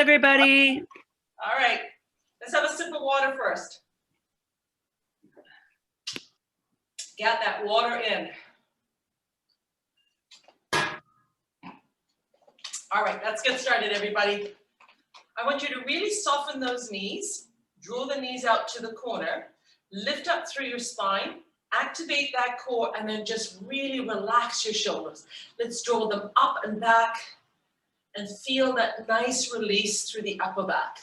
Everybody. All right, let's have a sip of water first. Get that water in. All right, let's get started, everybody. I want you to really soften those knees, draw the knees out to the corner, lift up through your spine, activate that core, and then just really relax your shoulders. Let's draw them up and back and feel that nice release through the upper back.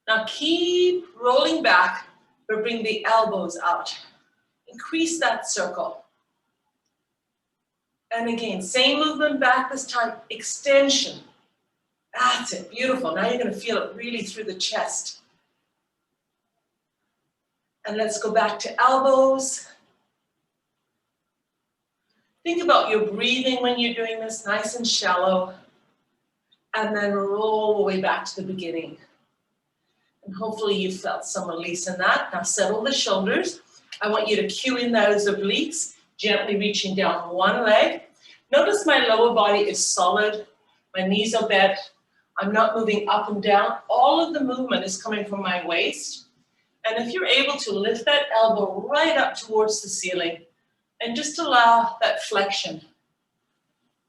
Now keep rolling back, but bring the elbows out. Increase that circle. And again, same movement back this time, extension. That's it, beautiful. Now you're going to feel it really through the chest. And let's go back to elbows. Think about your breathing when you're doing this, nice and shallow. And then roll the way back to the beginning. And hopefully you felt some release in that. Now settle the shoulders. I want you to cue in those obliques, gently reaching down one leg. Notice my lower body is solid. My knees are bent. I'm not moving up and down. All of the movement is coming from my waist. And if you're able to lift that elbow right up towards the ceiling and just allow that flexion.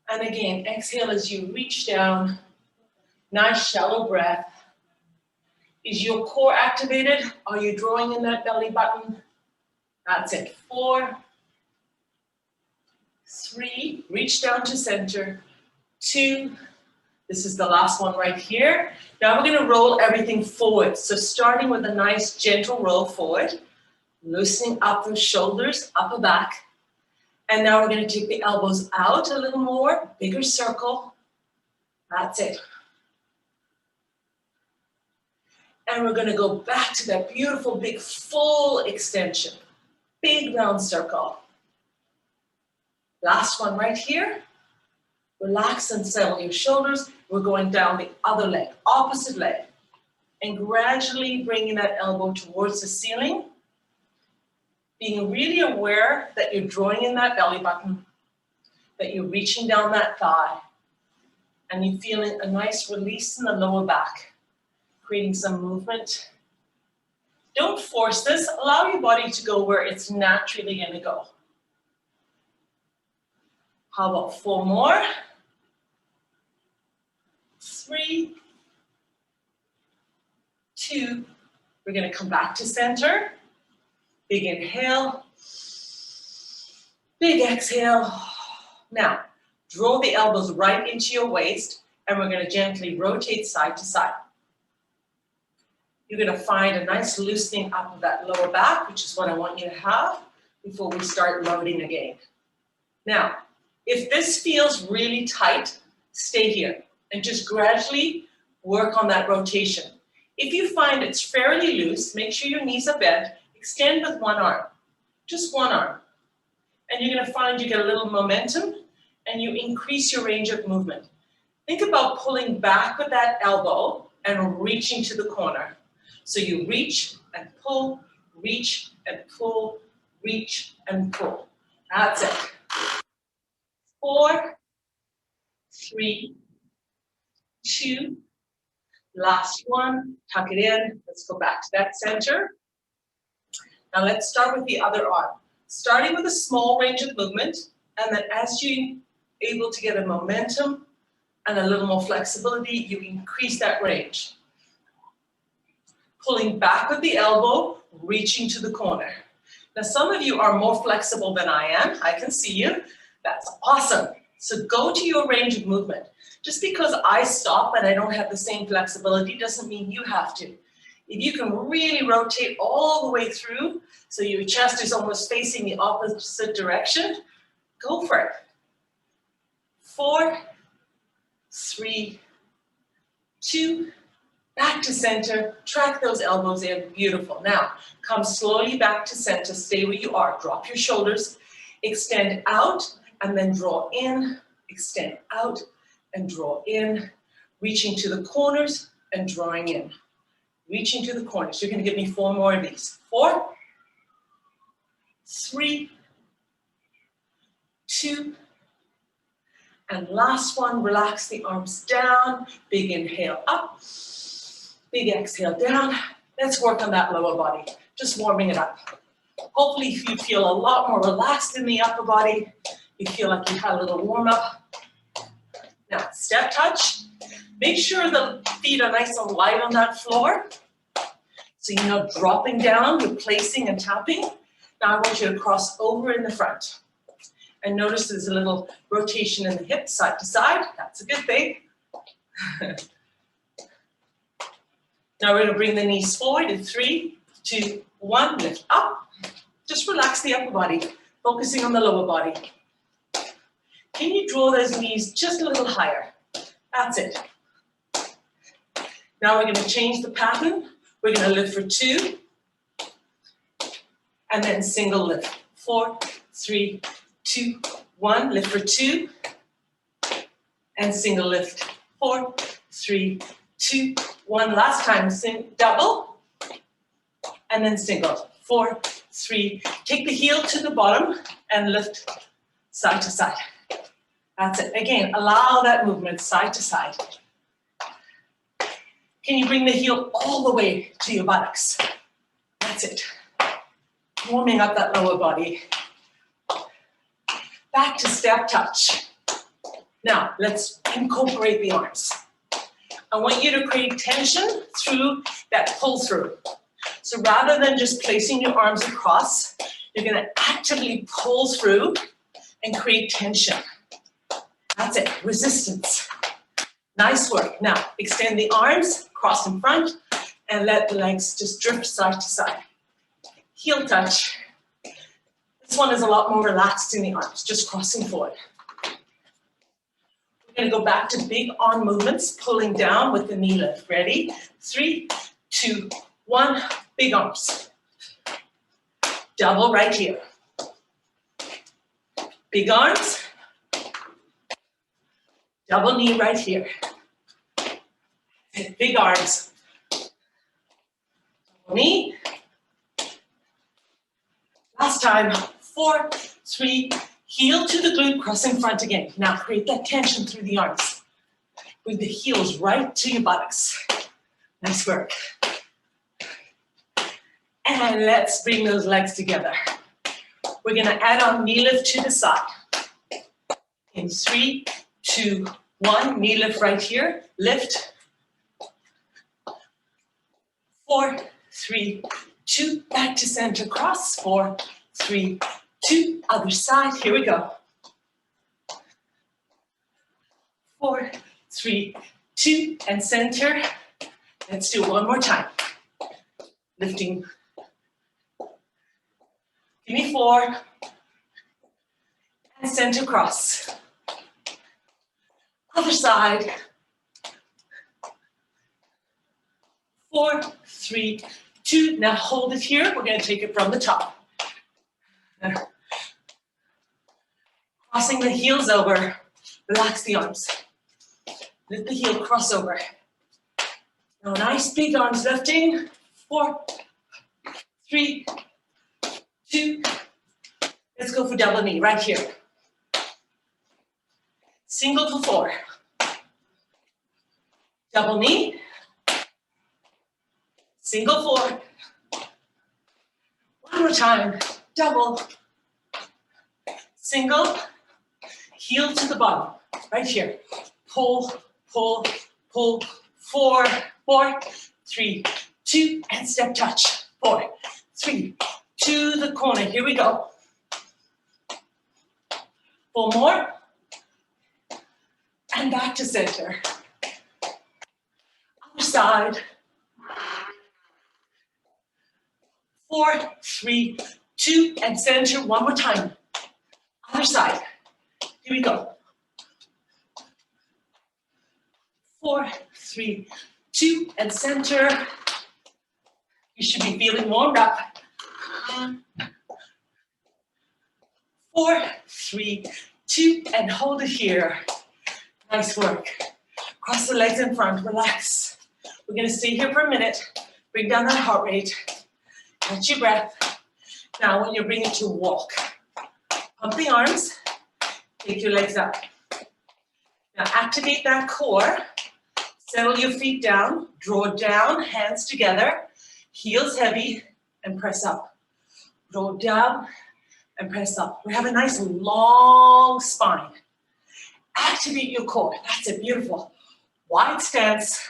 And again, exhale as you reach down. Nice shallow breath. Is your core activated? Are you drawing in that belly button? That's it. 4, 3, reach down to center. 2, this is the last one right here. Now we're going to roll everything forward. So starting with a nice gentle roll forward, loosening up the shoulders, upper back. And now we're going to take the elbows out a little more, bigger circle. That's it. And we're going to go back to that beautiful big full extension. Big round circle. Last one right here. Relax and settle your shoulders. We're going down the other leg, opposite leg. And gradually bringing that elbow towards the ceiling. Being really aware that you're drawing in that belly button, that you're reaching down that thigh, and you're feeling a nice release in the lower back. Creating some movement. Don't force this. Allow your body to go where it's naturally going to go. How about 4 more? 3, 2. We're going to come back to center. Big inhale. Big exhale. Now, draw the elbows right into your waist, and we're going to gently rotate side to side. You're going to find a nice loosening up of that lower back, which is what I want you to have before we start loading again. Now, if this feels really tight, stay here and just gradually work on that rotation. If you find it's fairly loose, make sure your knees are bent, extend with one arm, just one arm. And you're going to find you get a little momentum and you increase your range of movement. Think about pulling back with that elbow and reaching to the corner. So you reach and pull, reach and pull, reach and pull. That's it. 4, 3, 2, last one. Tuck it in. Let's go back to that center. Now let's start with the other arm. Starting with a small range of movement, and then as you're able to get a momentum and a little more flexibility, you increase that range. Pulling back with the elbow, reaching to the corner. Now some of you are more flexible than I am. I can see you. That's awesome. So go to your range of movement. Just because I stop and I don't have the same flexibility doesn't mean you have to. If you can really rotate all the way through, so your chest is almost facing the opposite direction, go for it. 4, 3, 2, back to center, track those elbows in, beautiful. Now, come slowly back to center, stay where you are, drop your shoulders, extend out, and then draw in, extend out, and draw in, reaching to the corners and drawing in. Reaching to the corners. You're going to give me 4 more of these. 4, 3, 2, And last one, relax the arms down. Big inhale up. Big exhale down. Let's work on that lower body. Just warming it up. Hopefully you feel a lot more relaxed in the upper body. You feel like you had a little warm up. Now, step touch. Make sure the feet are nice and light on that floor. So you're not dropping down, you're placing and tapping. Now I want you to cross over in the front. And notice there's a little rotation in the hips, side to side. That's a good thing. Now we're going to bring the knees forward in 3, 2, 1, lift up. Just relax the upper body, focusing on the lower body. Can you draw those knees just a little higher? That's it. Now we're going to change the pattern. We're going to lift for 2, and then single lift. 4, 3, 2, 1, lift for 2, and single lift. 4, 3, 2, 1. Last time, double, and then single. 4, 3. Take the heel to the bottom and lift side to side. That's it. Again, allow that movement side to side. Can you bring the heel all the way to your buttocks? That's it. Warming up that lower body. Back to step touch. Now, let's incorporate the arms. I want you to create tension through that pull through. So rather than just placing your arms across, you're going to actively pull through and create tension. That's it, resistance. Nice work. Now, extend the arms, cross in front, and let the legs just drift side to side. Heel touch. This one is a lot more relaxed in the arms, just crossing forward. We're going to go back to big arm movements, pulling down with the knee lift. Ready? 3, 2, 1, big arms. Double right here. Big arms. Double knee right here. Big arms. Double knee. Last time. 4, 3, heel to the glute, cross in front again. Now create that tension through the arms. Bring the heels right to your buttocks. Nice work. And let's bring those legs together. We're going to add on knee lift to the side. In 3, 2, 1, knee lift right here. Lift. 4, 3, 2, back to center, cross. 4, 3, 2, other side. Here we go. 4, 3, 2, and center. Let's do it one more time. Lifting. Give me 4. And center cross. Other side. 4, 3, 2. Now hold it here. We're going to take it from the top. Crossing the heels over. Relax the arms. Lift the heel, cross over. Now nice big arms lifting. 4, 3, 2. Let's go for double knee right here. Single for 4. Double knee. Single 4. One more time. Double. Single. Heel to the bottom. Right here. Pull, pull, pull. 4, 4, 3, 2, and step touch. 4, 3, to the corner. Here we go. 4 more. And back to center. Other side. 4, 3, 2, and center. One more time. Other side. Here we go. 4, 3, 2, and center. You should be feeling warmed up. 4, 3, 2, and hold it here. Nice work. Cross the legs in front, relax. We're gonna stay here for a minute. Bring down that heart rate. Catch your breath. Now when you bring it to walk, pump the arms, take your legs up. Now activate that core. Settle your feet down, draw down, hands together, heels heavy, and press up. Draw down and press up. We have a nice long spine. Activate your core. That's it, beautiful. Wide stance,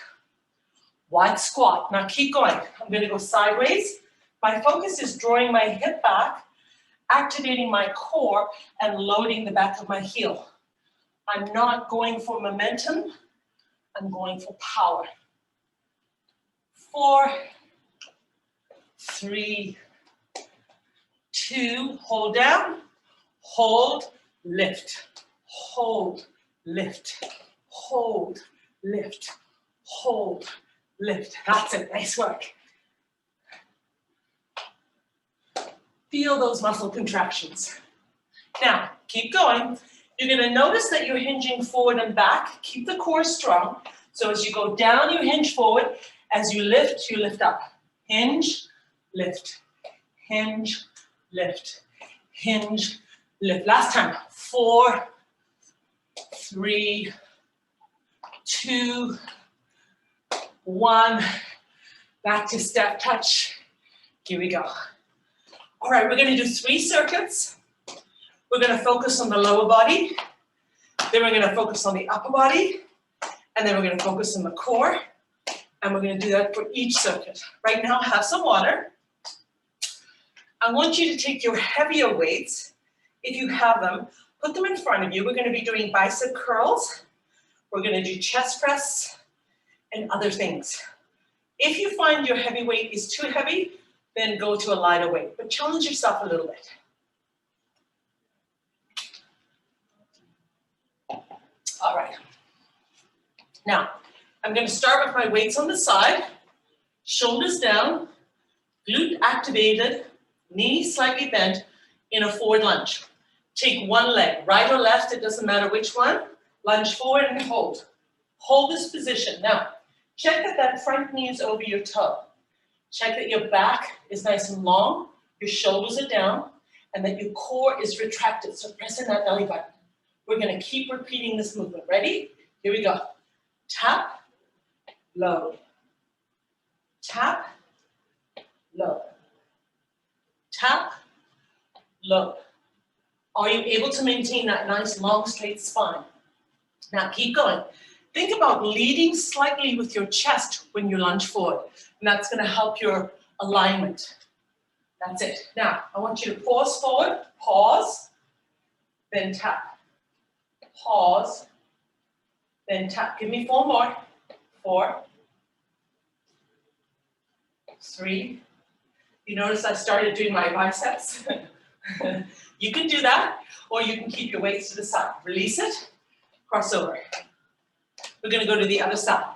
wide squat. Now keep going. I'm gonna go sideways. My focus is drawing my hip back, activating my core, and loading the back of my heel. I'm not going for momentum. I'm going for power. 4, 3, 2, hold down, hold, lift, hold, lift, hold, lift, hold, lift. That's it, nice work. Feel those muscle contractions. Now, keep going. You're gonna notice that you're hinging forward and back. Keep the core strong. So as you go down, you hinge forward. As you lift up. Hinge, lift, hinge, lift, hinge, lift. Last time, 4, 3, 2, 1. Back to step touch. Here we go. All right, we're gonna do 3 circuits. We're gonna focus on the lower body, then we're gonna focus on the upper body, and then we're gonna focus on the core, and we're gonna do that for each circuit. Right now, have some water. I want you to take your heavier weights, if you have them, put them in front of you. We're gonna be doing bicep curls, we're gonna do chest press, and other things. If you find your heavy weight is too heavy, then go to a lighter weight, but challenge yourself a little bit. All right. Now, I'm going to start with my weights on the side, shoulders down, glute activated, knees slightly bent in a forward lunge. Take one leg, right or left, it doesn't matter which one. Lunge forward and hold. Hold this position. Now, check that that front knee is over your toe. Check that your back is nice and long, your shoulders are down, and that your core is retracted. So press in that belly button. We're gonna keep repeating this movement. Ready? Here we go. Tap, load. Tap, load. Tap, load. Are you able to maintain that nice long straight spine? Now keep going. Think about leading slightly with your chest when you lunge forward. And that's gonna help your alignment. That's it. Now, I want you to pause forward, pause, then tap. Pause, then tap. Give me 4 more. 4, 3. You notice I started doing my biceps? You can do that, or you can keep your weights to the side. Release it, cross over. We're gonna go to the other side.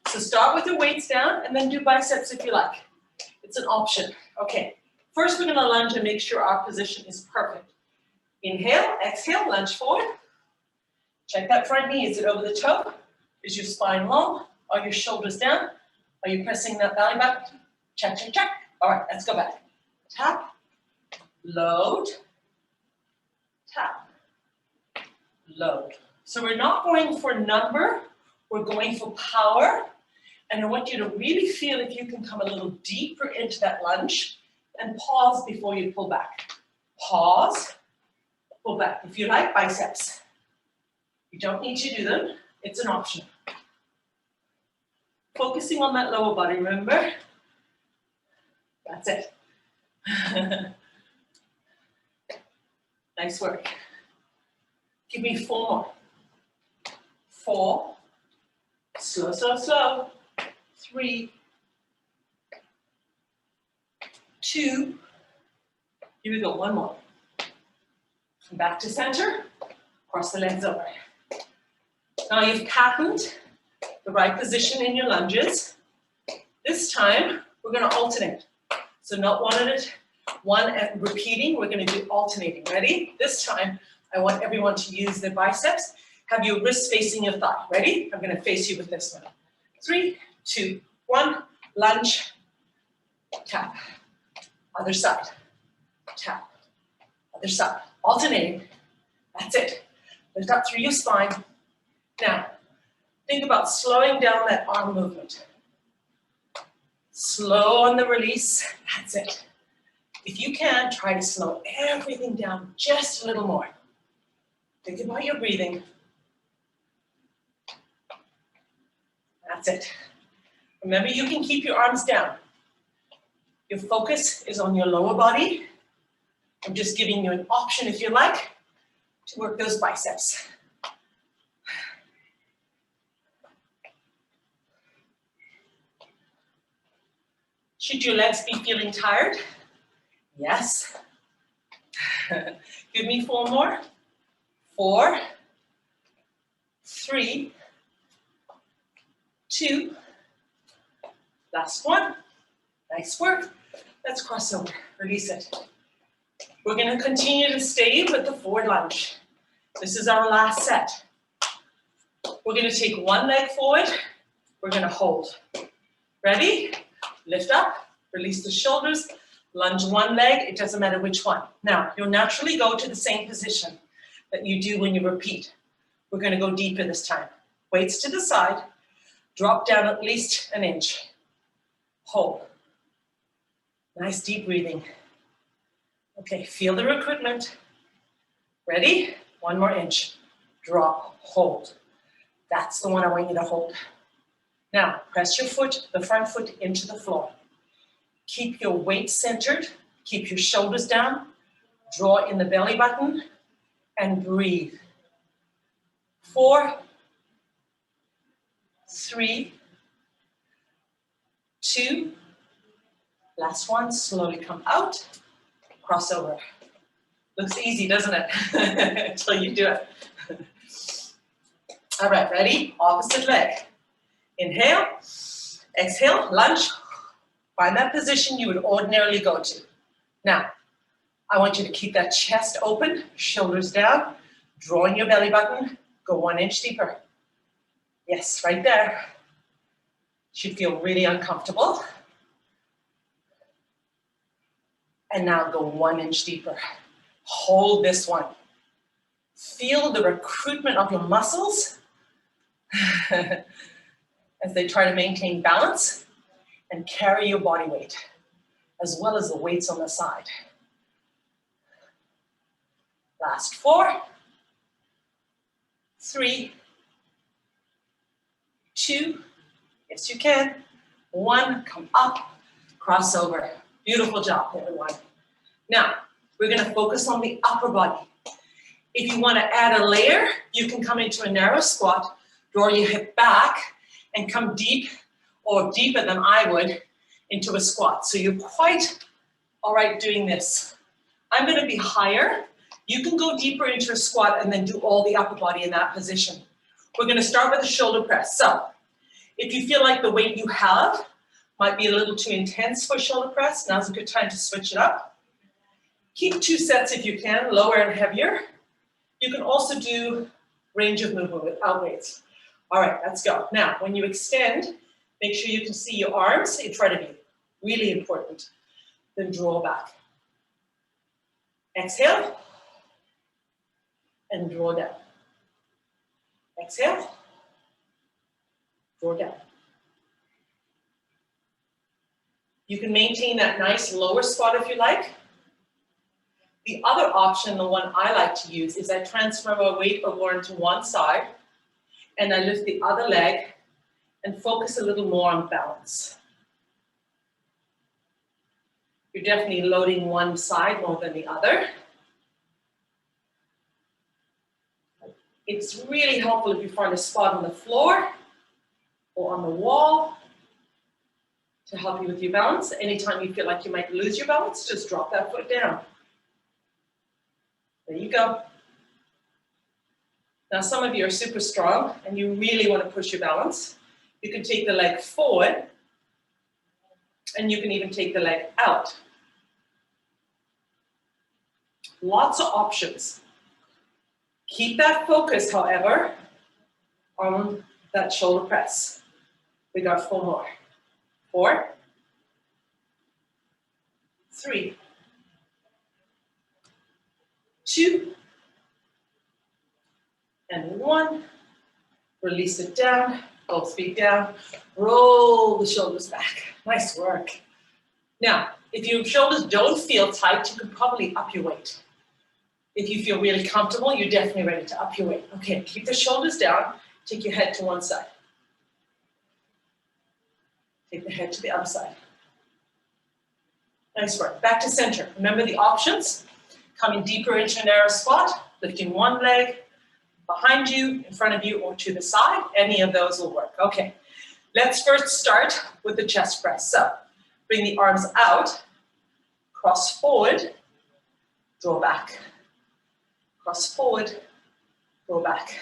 So start with your weights down and then do biceps if you like. It's an option. Okay, first we're gonna lunge and make sure our position is perfect. Inhale, exhale, lunge forward. Check that front knee, is it over the toe? Is your spine long? Are your shoulders down? Are you pressing that belly button? Check, check, check. All right, let's go back. Tap, load, tap, load. So we're not going for number, we're going for power. And I want you to really feel if you can come a little deeper into that lunge and pause before you pull back. Pause, pull back. If you like biceps, you don't need to do them, it's an option. Focusing on that lower body, remember? That's it. Nice work. Give me 4 more. 4, slow, slow, slow. 3, 2, here we go, 1 more. Come back to center, cross the legs over. Now you've patterned the right position in your lunges. This time, we're gonna alternate. So not one and repeating, we're gonna do alternating. Ready? This time, I want everyone to use their biceps. Have your wrists facing your thigh. Ready? I'm gonna face you with this one. 3, 2, 1, lunge, tap. Other side, tap. Other side, alternating. That's it. Lift up through your spine. Now, think about slowing down that arm movement. Slow on the release, that's it. If you can, try to slow everything down just a little more. Think about your breathing. That's it. Remember, you can keep your arms down. Your focus is on your lower body. I'm just giving you an option, if you like, to work those biceps. Should your legs be feeling tired? Yes. Give me 4 more. 4, 3, 2, last one. Nice work. Let's cross over. Release it. We're going to continue to stay with the forward lunge. This is our last set. We're going to take one leg forward. We're going to hold. Ready? Lift up. Release the shoulders. Lunge one leg. It doesn't matter which one. Now, you'll naturally go to the same position that you do when you repeat. We're going to go deeper this time. Weights to the side. Drop down at least an inch. Hold. Nice deep breathing. Okay, feel the recruitment. Ready? 1 more inch. Drop, hold. That's the one I want you to hold. Now, press your foot, the front foot, into the floor. Keep your weight centered. Keep your shoulders down. Draw in the belly button and breathe. 4, 3, 2, last one, slowly come out, cross over. Looks easy, doesn't it? Until you do it. All right, ready? Opposite leg. Inhale, exhale, lunge. Find that position you would ordinarily go to. Now, I want you to keep that chest open, shoulders down, draw in your belly button, go 1 inch deeper. Yes, right there. Should feel really uncomfortable. And now go 1 inch deeper. Hold this one. Feel the recruitment of your muscles as they try to maintain balance and carry your body weight, as well as the weights on the side. Last 4, 3, 2, yes you can, 1, come up, cross over. Beautiful job, everyone. Now, we're going to focus on the upper body. If you want to add a layer, you can come into a narrow squat, draw your hip back, and come deep, or deeper than I would, into a squat. So you're quite all right doing this. I'm going to be higher. You can go deeper into a squat and then do all the upper body in that position. We're going to start with a shoulder press. So if you feel like the weight you have might be a little too intense for shoulder press, now's a good time to switch it up. Keep 2 sets if you can, lower and heavier. You can also do range of movement without weights. All right, let's go. Now, when you extend, make sure you can see your arms in front of you. Really important. Then draw back. Exhale. And draw down. Exhale. Draw down. You can maintain that nice lower squat if you like. The other option, the one I like to use, is I transfer my weight over onto one side and I lift the other leg and focus a little more on balance. You're definitely loading one side more than the other. It's really helpful if you find a spot on the floor or on the wall to help you with your balance. Anytime you feel like you might lose your balance, just drop that foot down. There you go. Now some of you are super strong and you really want to push your balance. You can take the leg forward and you can even take the leg out. Lots of options. Keep that focus, however, on that shoulder press. We got 4 more. 4, 3, 2, and 1. Release it down, both feet down. Roll the shoulders back. Nice work. Now, if your shoulders don't feel tight, you can probably up your weight. If you feel really comfortable, you're definitely ready to up your weight. Okay, keep the shoulders down. Take your head to one side. Take the head to the other side. Nice work. Back to center. Remember the options. Coming deeper into a narrow squat, lifting one leg behind you, in front of you, or to the side. Any of those will work. Okay, let's first start with the chest press. So, bring the arms out, cross forward, draw back. Cross forward, draw back.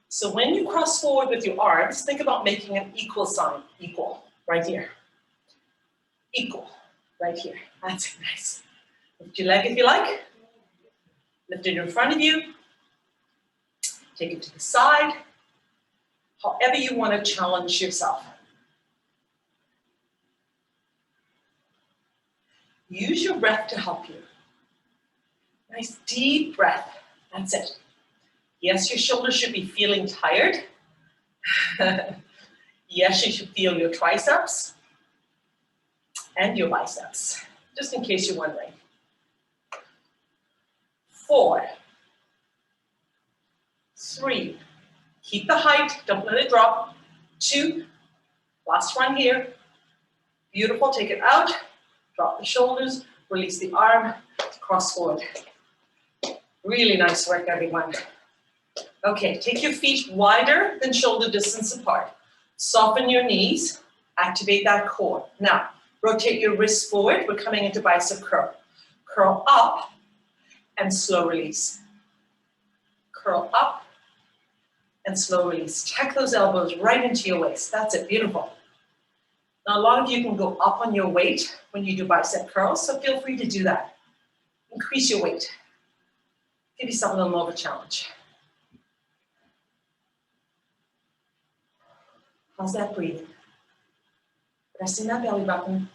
So when you cross forward with your arms, think about making an equal sign. Equal, right here. Equal, right here. That's it, nice. Lift your leg if you like. Lift it in front of you. Take it to the side. However you want to challenge yourself. Use your breath to help you. Nice deep breath. That's it. Yes, your shoulders should be feeling tired. Yes, you should feel your triceps and your biceps, just in case you're wondering. 4, 3, keep the height, don't let it drop. 2, last one here. Beautiful, take it out, drop the shoulders, release the arm, cross forward. Really nice work, everyone. Okay, take your feet wider than shoulder distance apart. Soften your knees, activate that core. Now, rotate your wrists forward. We're coming into bicep curl. Curl up and slow release. Curl up and slow release. Tuck those elbows right into your waist. That's it, beautiful. Now, a lot of you can go up on your weight when you do bicep curls, so feel free to do that. Increase your weight. Give yourself a little more of a challenge. How's that breathing? Pressing that belly button.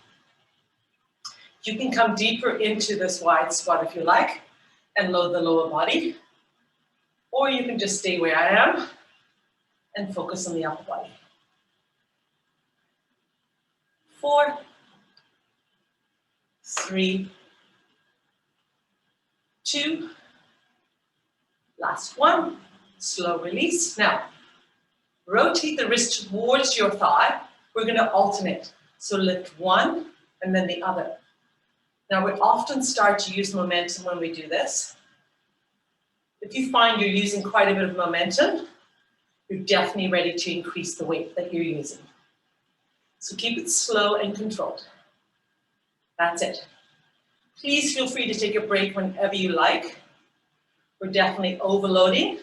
You can come deeper into this wide squat if you like and load the lower body. Or you can just stay where I am and focus on the upper body. 4, 3, 2, last one, slow release. Now, rotate the wrist towards your thigh. We're going to alternate. So lift one and then the other. Now, we often start to use momentum when we do this. If you find you're using quite a bit of momentum, you're definitely ready to increase the weight that you're using. So keep it slow and controlled. That's it. Please feel free to take a break whenever you like. We're definitely overloading.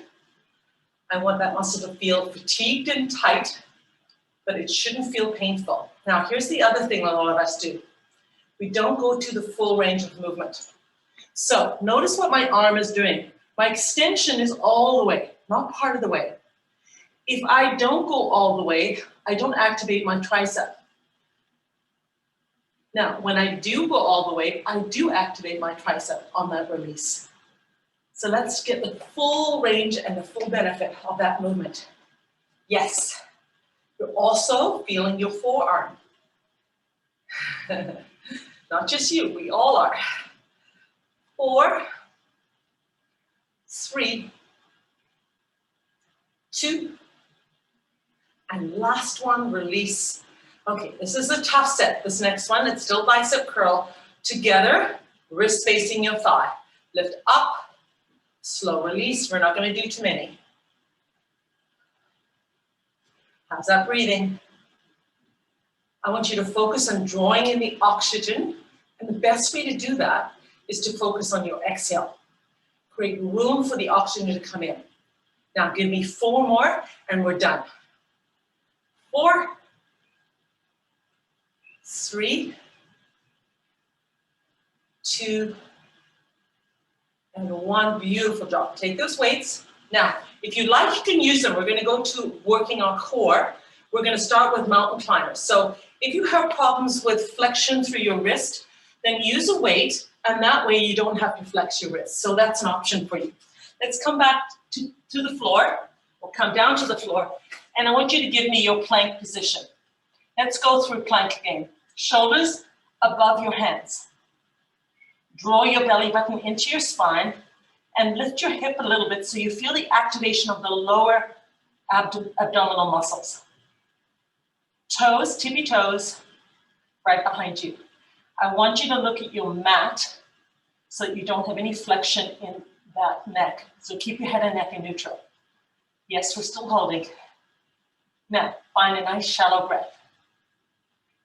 I want that muscle to feel fatigued and tight, but it shouldn't feel painful. Now, here's the other thing a lot of us do. We don't go to the full range of movement. So notice what my arm is doing. My extension is all the way, not part of the way. If I don't go all the way, I don't activate my tricep. Now, when I do go all the way, I do activate my tricep on that release. So let's get the full range and the full benefit of that movement. Yes, you're also feeling your forearm. Not just you, we all are. 4, 3, 2, and last one, release. Okay, this is a tough set. This next one, it's still bicep curl. Together, wrist facing your thigh. Lift up, slow release. We're not going to do too many. How's that breathing? I want you to focus on drawing in the oxygen. And the best way to do that is to focus on your exhale. Create room for the oxygen to come in. Now give me 4 more and we're done. 4, 3, 2, and 1. Beautiful job. Take those weights. Now, if you like, you can use them. We're going to go to working our core. We're going to start with mountain climbers. So if you have problems with flexion through your wrist, then use a weight, and that way you don't have to flex your wrist. So that's an option for you. Let's come back to the floor. We'll come down to the floor, and I want you to give me your plank position. Let's go through plank again. Shoulders above your hands. Draw your belly button into your spine and lift your hip a little bit so you feel the activation of the lower abdominal muscles. Toes, tippy toes, right behind you. I want you to look at your mat so that you don't have any flexion in that neck. So keep your head and neck in neutral. Yes, we're still holding. Now, find a nice shallow breath.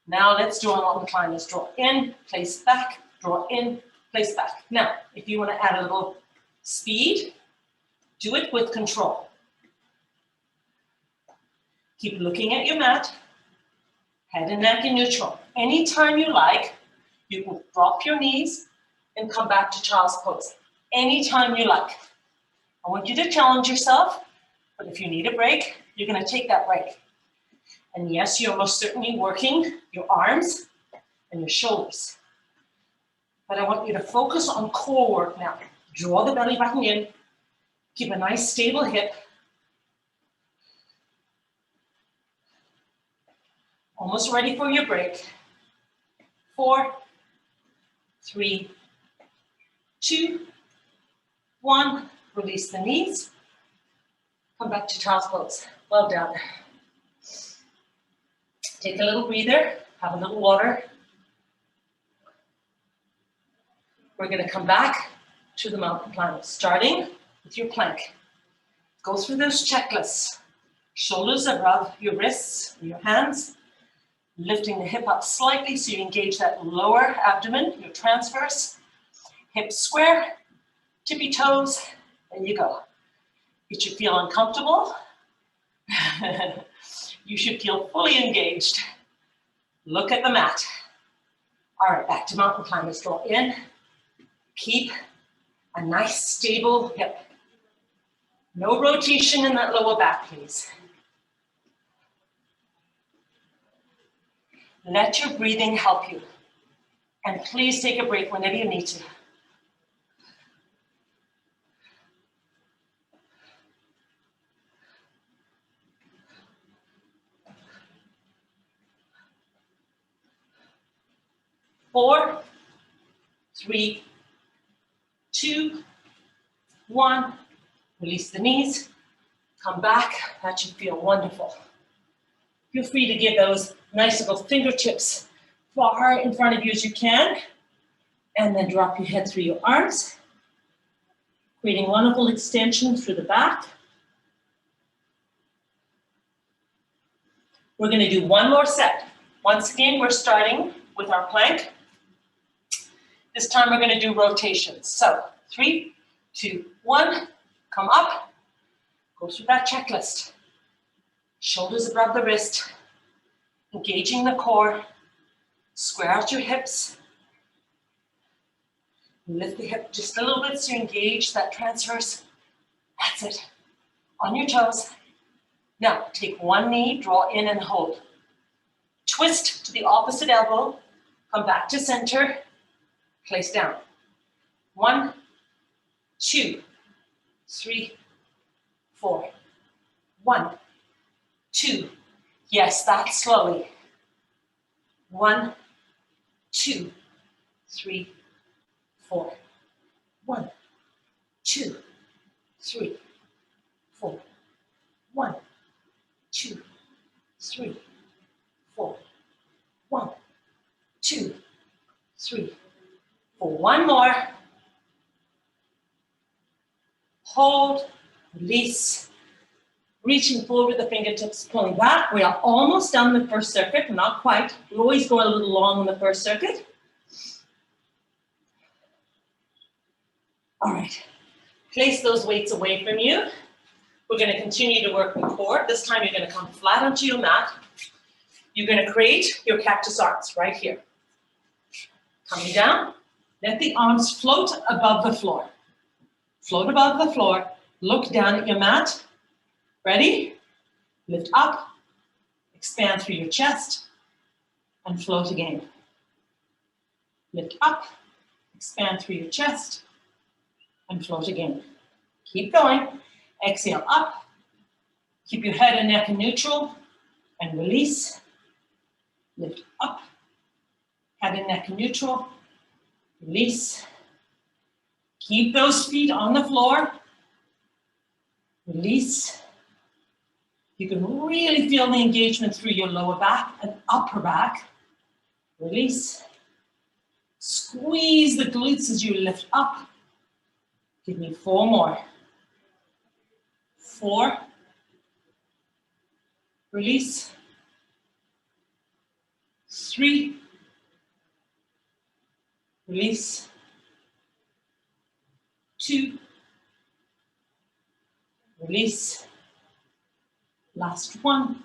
Now let's do our mountain climbers. Draw in, place back, draw in, place back. Now, if you want to add a little speed, do it with control. Keep looking at your mat, head and neck in neutral. Anytime you like, you can drop your knees and come back to child's pose. Anytime you like. I want you to challenge yourself, but if you need a break, you're going to take that break. And yes, you're most certainly working your arms and your shoulders. But I want you to focus on core work now. Draw the belly button in. Keep a nice stable hip. Almost ready for your break. 4, 3, 2, 1. Release the knees. Come back to child's pose. Well done. Take a little breather, have a little water. We're going to come back to the mountain climbers, starting with your plank. Go through those checklists. Shoulders above your wrists and your hands. Lifting the hip up slightly so you engage that lower abdomen, your transverse. Hips square, tippy toes. There you go. It should feel uncomfortable. You should feel fully engaged. Look at the mat. All right, back to mountain climbers. Draw in. Keep a nice stable hip. No rotation in that lower back, please. Let your breathing help you. And please take a break whenever you need to. Four, 3, 2, 1. Release the knees. Come back. That should feel wonderful. Feel free to give those nice little fingertips far in front of you as you can. And then drop your head through your arms, creating wonderful extension through the back. We're going to do one more set. Once again, we're starting with our plank. This time we're going to do rotations. So 3, 2, 1, come up, go through that checklist. Shoulders above the wrist, engaging the core, square out your hips, lift the hip just a little bit so you engage that transverse. That's it. On your toes. Now take one knee, draw in and hold. Twist to the opposite elbow, come back to center, place down. 1, 2, 3, 4. 1, 2. Yes, that's slowly. 1, 2, 3, 4. 1, 2, 3, 4. 1, 2, 3, 4. 1, 2, 3, 4. One more. Hold, release. Reaching forward with the fingertips, pulling back. We are almost done the first circuit, not quite. We always go a little long in the first circuit. All right, place those weights away from you. We're going to continue to work the core. This time you're going to come flat onto your mat. You're going to create your cactus arms right here. Coming down, let the arms float above the floor. Float above the floor, look down at your mat. Ready? Lift up, expand through your chest, and float again. Lift up, expand through your chest, and float again. Keep going. Exhale up, Keep your head and neck in neutral and release. Lift up, head and neck in neutral, release. Keep those feet on the floor, release. You can really feel the engagement through your lower back and upper back, release. Squeeze the glutes as you lift up. Give me 4 more. 4, release. 3, release. 2, release. Last 1.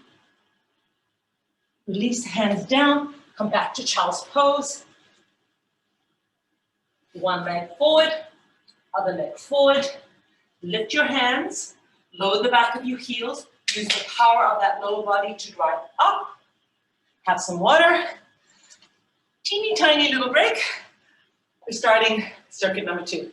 Release, hands down, come back to child's pose. 1 leg forward, other leg forward. Lift your hands, lower the back of your heels. Use the power of that lower body to drive up. Have some water. Teeny tiny little break. We're starting circuit number 2.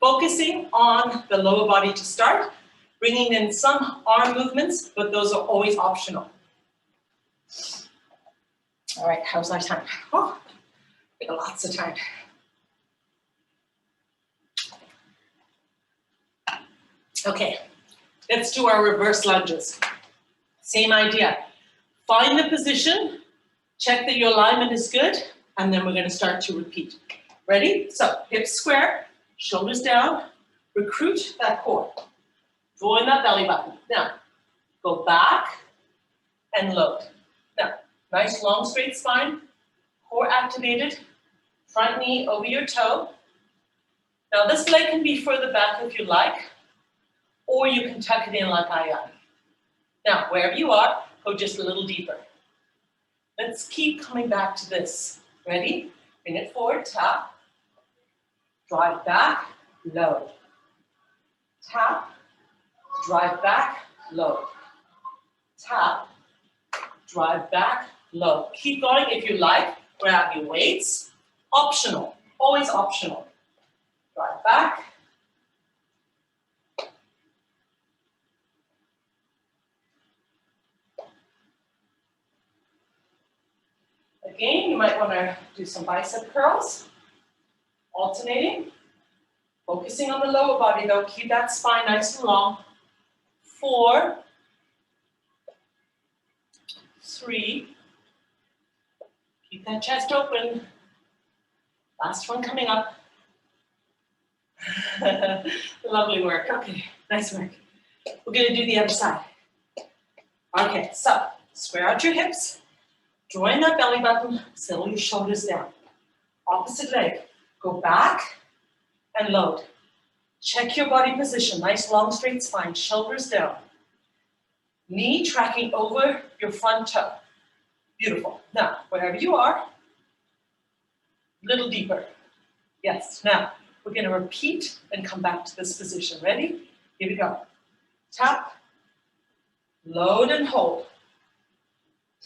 Focusing on the lower body to start, bringing in some arm movements, but those are always optional. All right, how's our time? Oh, we got lots of time. Okay, let's do our reverse lunges. Same idea. Find the position, check that your alignment is good, and then we're going to start to repeat. Ready? So, hips square, shoulders down, recruit that core. Draw in that belly button. Now, go back and load. Now, nice long straight spine, core activated, front knee over your toe. Now, this leg can be further back if you like, or you can tuck it in like I am. Now, wherever you are, go just a little deeper. Let's keep coming back to this. Ready? Bring it forward, tap. Drive back, load. Tap, drive back, load. Tap, drive back, load. Keep going if you like. Grab your weights. Optional, always optional. Drive back. Again, you might want to do some bicep curls. Alternating. Focusing on the lower body though. Keep that spine nice and long. 4, 3. Keep that chest open. Last one coming up. Lovely work. Okay, nice work. We're going to do the other side. Okay, so square out your hips. Draw in that belly button. Settle your shoulders down. Opposite leg. Go back and load. Check your body position. Nice long straight spine. Shoulders down. Knee tracking over your front toe. Beautiful. Now, wherever you are, a little deeper. Yes. Now, we're going to repeat and come back to this position. Ready? Here we go. Tap. Load and hold.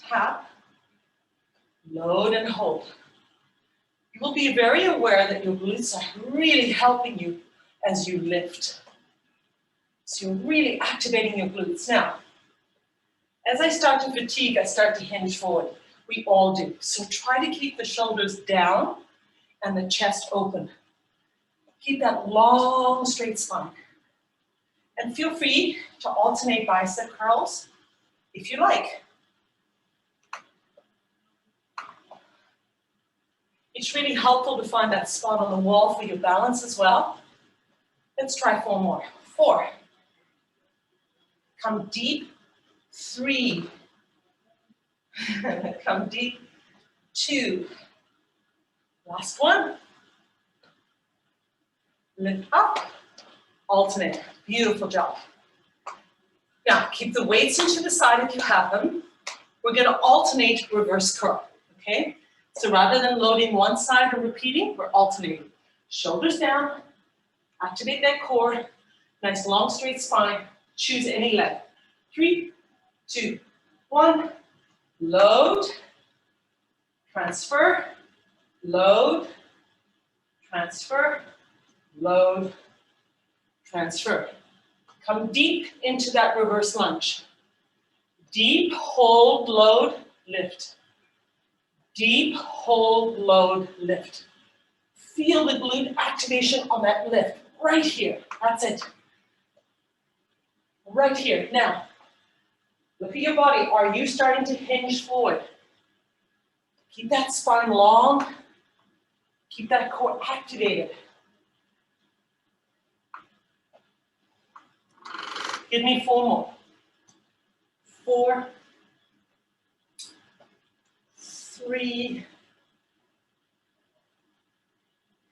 Tap. Load and hold. You will be very aware that your glutes are really helping you as you lift. So you're really activating your glutes. Now, as I start to fatigue, I start to hinge forward. We all do. So try to keep the shoulders down and the chest open. Keep that long, straight spine. And feel free to alternate bicep curls if you like. It's really helpful to find that spot on the wall for your balance as well. Let's try 4 more. 4. Come deep. 3. Come deep. 2. Last one. Lift up. Alternate. Beautiful job. Now, keep the weights into the side if you have them. We're going to alternate reverse curl, okay? So rather than loading one side or repeating, we're alternating. Shoulders down, activate that core, nice long straight spine, choose any leg. 3, 2, 1, load, transfer, load, transfer, load, transfer. Come deep into that reverse lunge. Deep, hold, load, lift. Deep, hold, load, lift. Feel the glute activation on that lift, right here. That's it. Right here. Now, look at your body. Are you starting to hinge forward? Keep that spine long. Keep that core activated. Give me 4 more. 4, 3,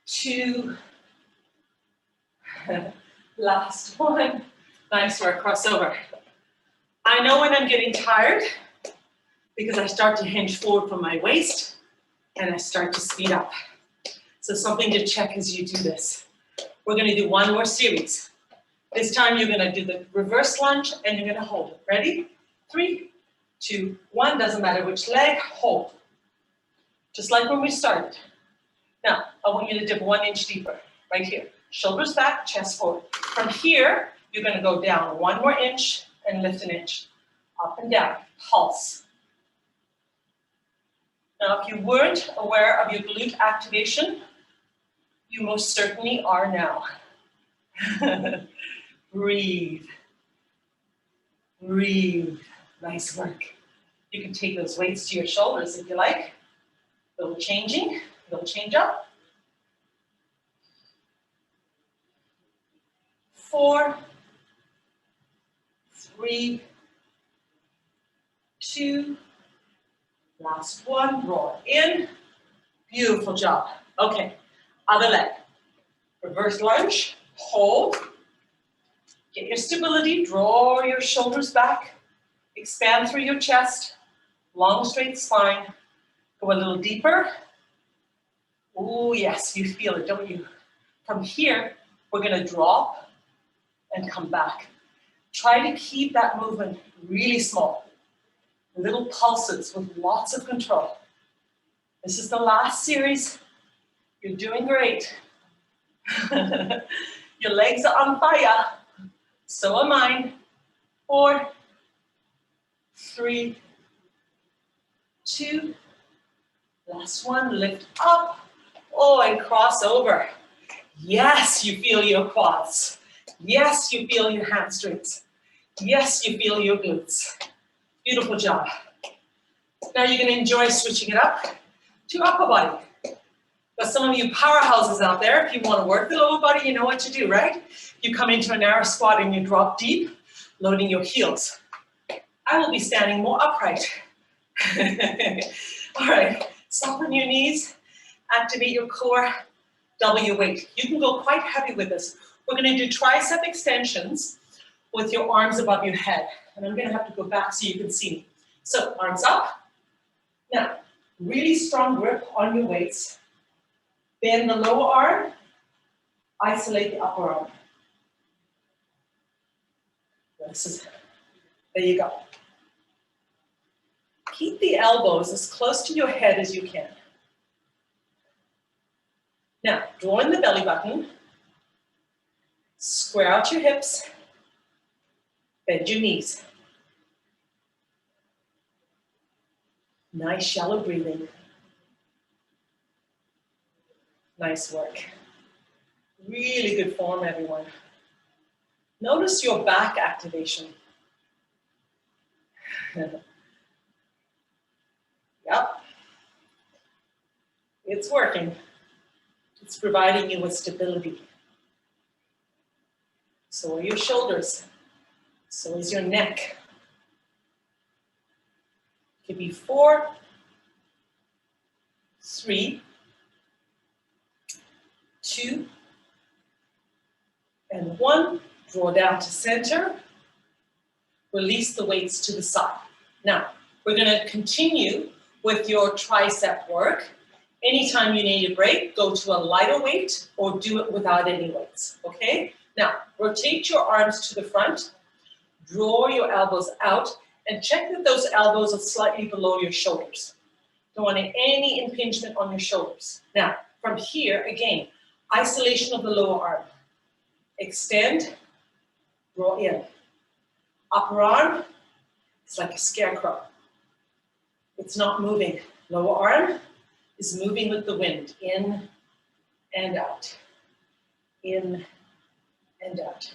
2, last one. Nice work, crossover. I know when I'm getting tired because I start to hinge forward from my waist and I start to speed up. So something to check as you do this. We're gonna do 1 more series. This time you're gonna do the reverse lunge and you're gonna hold it. Ready? 3, 2, 1, doesn't matter which leg, hold. Just like when we started. Now, I want you to dip 1 inch deeper, right here. Shoulders back, chest forward. From here, you're gonna go down 1 more inch and lift 1 inch. Up and down, pulse. Now, if you weren't aware of your glute activation, you most certainly are now. Breathe. Breathe. Nice work. You can take those weights to your shoulders if you like. A little changing, a little change up. 4, 3, 2, last one, draw in. Beautiful job. Okay, other leg. Reverse lunge, hold. Get your stability, draw your shoulders back. Expand through your chest. Long, straight spine. Go a little deeper. Oh, yes, you feel it, don't you? From here, we're gonna drop and come back. Try to keep that movement really small. Little pulses with lots of control. This is the last series. You're doing great. Your legs are on fire. So are mine. 4, 3, 2, last one, lift up. Oh, and cross over. Yes, you feel your quads. Yes, you feel your hamstrings. Yes, you feel your glutes. Beautiful job. Now you're going to enjoy switching it up to upper body. But some of you powerhouses out there, if you want to work the lower body, you know what to do, right? You come into a narrow squat and you drop deep, loading your heels. I will be standing more upright. All right, soften your knees, activate your core, double your weight. You can go quite heavy with this. We're going to do tricep extensions with your arms above your head. And I'm going to have to go back so you can see me. So arms up. Now, really strong grip on your weights. Bend the lower arm, isolate the upper arm. There you go. Keep the elbows as close to your head as you can. Now, draw in the belly button, square out your hips, bend your knees. Nice shallow breathing. Nice work. Really good form, everyone. Notice your back activation. Yep. It's working. It's providing you with stability. So are your shoulders. So is your neck. Could be 4, 3, 2, and 1. Draw down to center. Release the weights to the side. Now, we're going to continue with your tricep work. Anytime you need a break, go to a lighter weight or do it without any weights, okay? Now, rotate your arms to the front, draw your elbows out, and check that those elbows are slightly below your shoulders. Don't want any impingement on your shoulders. Now, from here, again, isolation of the lower arm. Extend, Draw in. Upper arm, it's like a scarecrow. It's not moving. Lower arm is moving with the wind, in and out, in and out.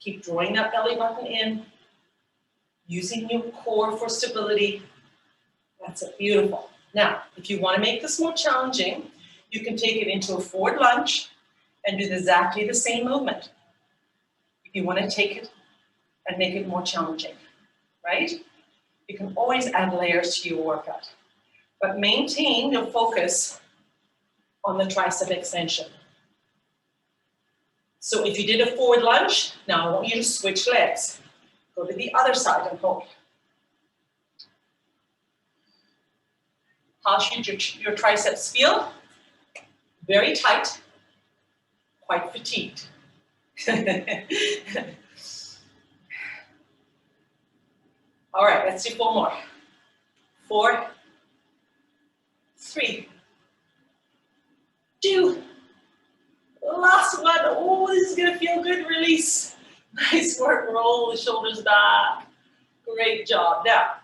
Keep drawing that belly button in, using your core for stability. That's it, beautiful. Now, if you want to make this more challenging, you can take it into a forward lunge and do exactly the same movement. If you want to take it and make it more challenging, right? You can always add layers to your workout, but maintain your focus on the tricep extension. So if you did a forward lunge, now I want you to switch legs. Go to the other side and hold. How should your triceps feel? Very tight, quite fatigued. All right, let's do 4 more. 4, 3, 2, last one. Oh, this is gonna feel good. Release. Nice work. Roll the shoulders back. Great job. Now,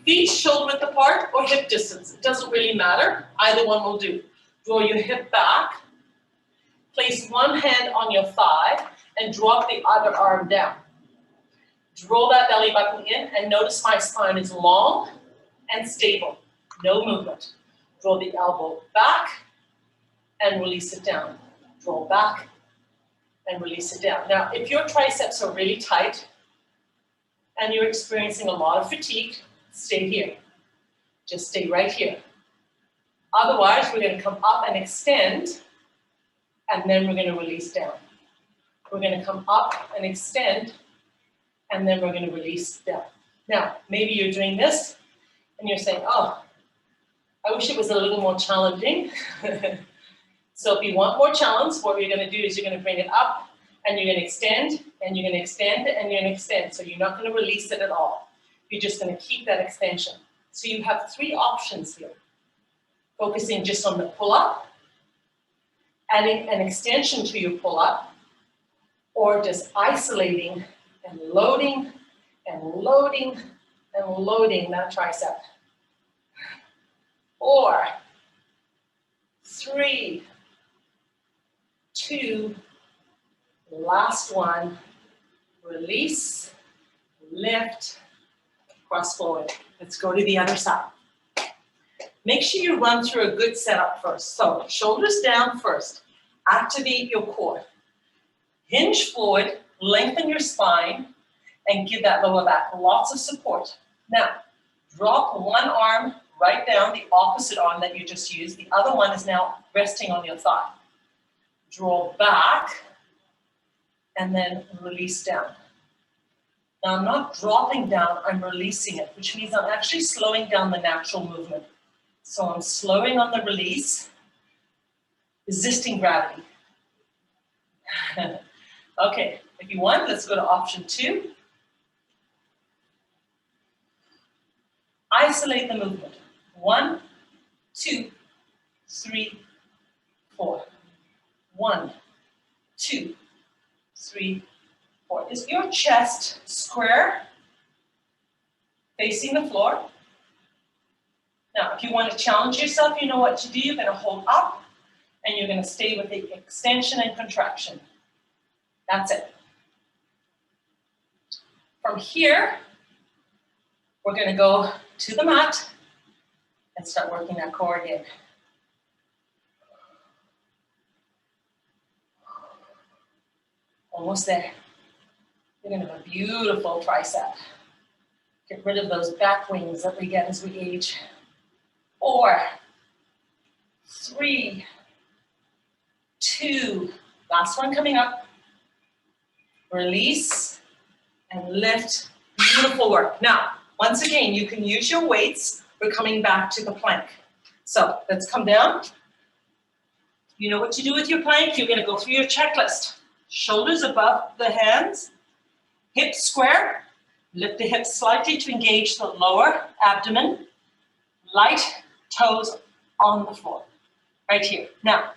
feet shoulder width apart or hip distance. It doesn't really matter. Either one will do. Draw your hip back. Place one hand on your thigh and drop the other arm down. Draw that belly button in and notice my spine is long and stable. No movement. Draw the elbow back and release it down. Draw back and release it down. Now, if your triceps are really tight and you're experiencing a lot of fatigue, stay here. Just stay right here. Otherwise, we're going to come up and extend, and then we're going to release down. We're going to come up and extend, and then we're going to release down. Now, maybe you're doing this, and you're saying, oh, I wish it was a little more challenging. So if you want more challenge, what you're going to do is you're going to bring it up, and you're going to extend, and you're going to extend, and you're going to extend. So you're not going to release it at all. You're just going to keep that extension. So you have 3 options here. Focusing just on the pull-up, adding an extension to your pull-up, or just isolating and loading and loading and loading that tricep. 4, 3, 2, last one, release, lift, cross forward. Let's go to the other side. Make sure you run through a good setup first. So shoulders down first. Activate your core. Hinge forward, lengthen your spine, and give that lower back lots of support. Now, drop one arm right down, the opposite arm that you just used. The other one is now resting on your thigh. Draw back, and then release down. Now, I'm not dropping down, I'm releasing it, which means I'm actually slowing down the natural movement. So I'm slowing on the release, resisting gravity. Okay, if you want, let's go to option 2. Isolate the movement. 1, 2, 3, 4. 1, 2, 3, 4. Is your chest square, facing the floor? Now, if you want to challenge yourself, you know what to do. You're going to hold up, and you're going to stay with the extension and contraction. That's it. From here, we're going to go to the mat and start working that core again. Almost there. You're going to have a beautiful tricep. Get rid of those back wings that we get as we age. 4, 3, 2, last one coming up. Release and lift. Beautiful work. Now, once again, you can use your weights. We're coming back to the plank. So let's come down. You know what to do with your plank. You're going to go through your checklist. Shoulders above the hands, hips square. Lift the hips slightly to engage the lower abdomen. Light toes on the floor, right here. Now,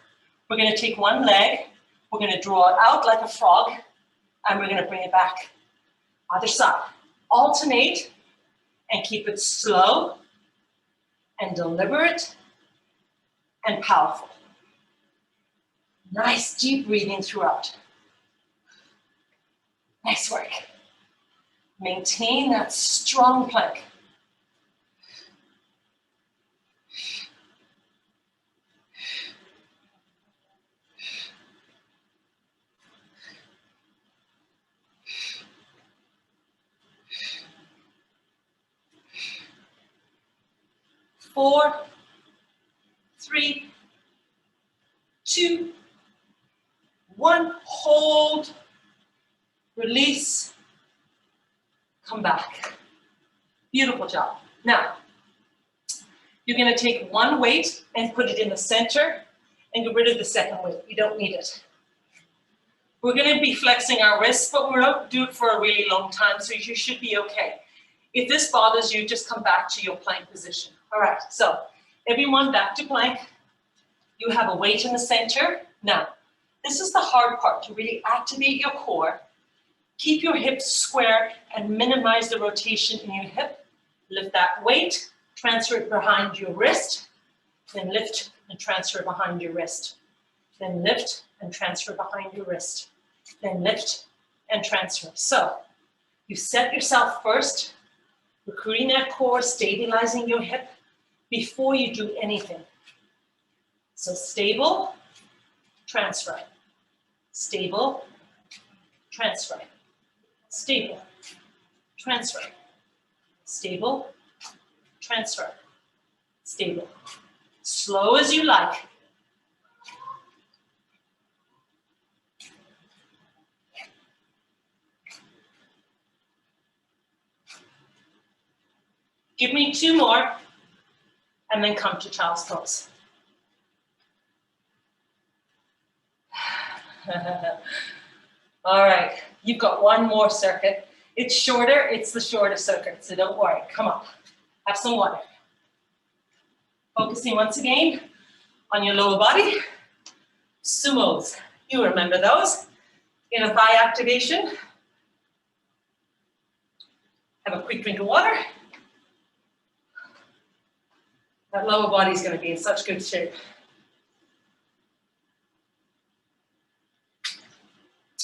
we're going to take one leg. We're going to draw it out like a frog, And we're gonna bring it back. Other side. Alternate and keep it slow and deliberate and powerful. Nice deep breathing throughout. Nice work. Maintain that strong plank. Four, 3, 2, 1. Hold, release, come back. Beautiful job. Now, you're going to take one weight and put it in the center and get rid of the second weight. You don't need it. We're going to be flexing our wrists, but we won't do it for a really long time, so you should be okay. If this bothers you, just come back to your plank position. All right, so everyone back to plank. You have a weight in the center. Now, this is the hard part, to really activate your core. Keep your hips square and minimize the rotation in your hip. Lift that weight, transfer it behind your wrist, then lift and transfer behind your wrist. Then lift and transfer behind your wrist. Then lift and transfer. So, you set yourself first, recruiting that core, stabilizing your hip before you do anything. So stable, transfer. Stable, transfer. Stable, transfer. Stable, transfer. Stable. Slow as you like. Give me 2 more, and then come to child's pose. All right, you've got one more circuit. It's shorter, it's the shorter circuit, so don't worry. Come on, have some water. Focusing once again on your lower body. Sumos, you remember those. Inner thigh activation. Have a quick drink of water. That lower body is going to be in such good shape.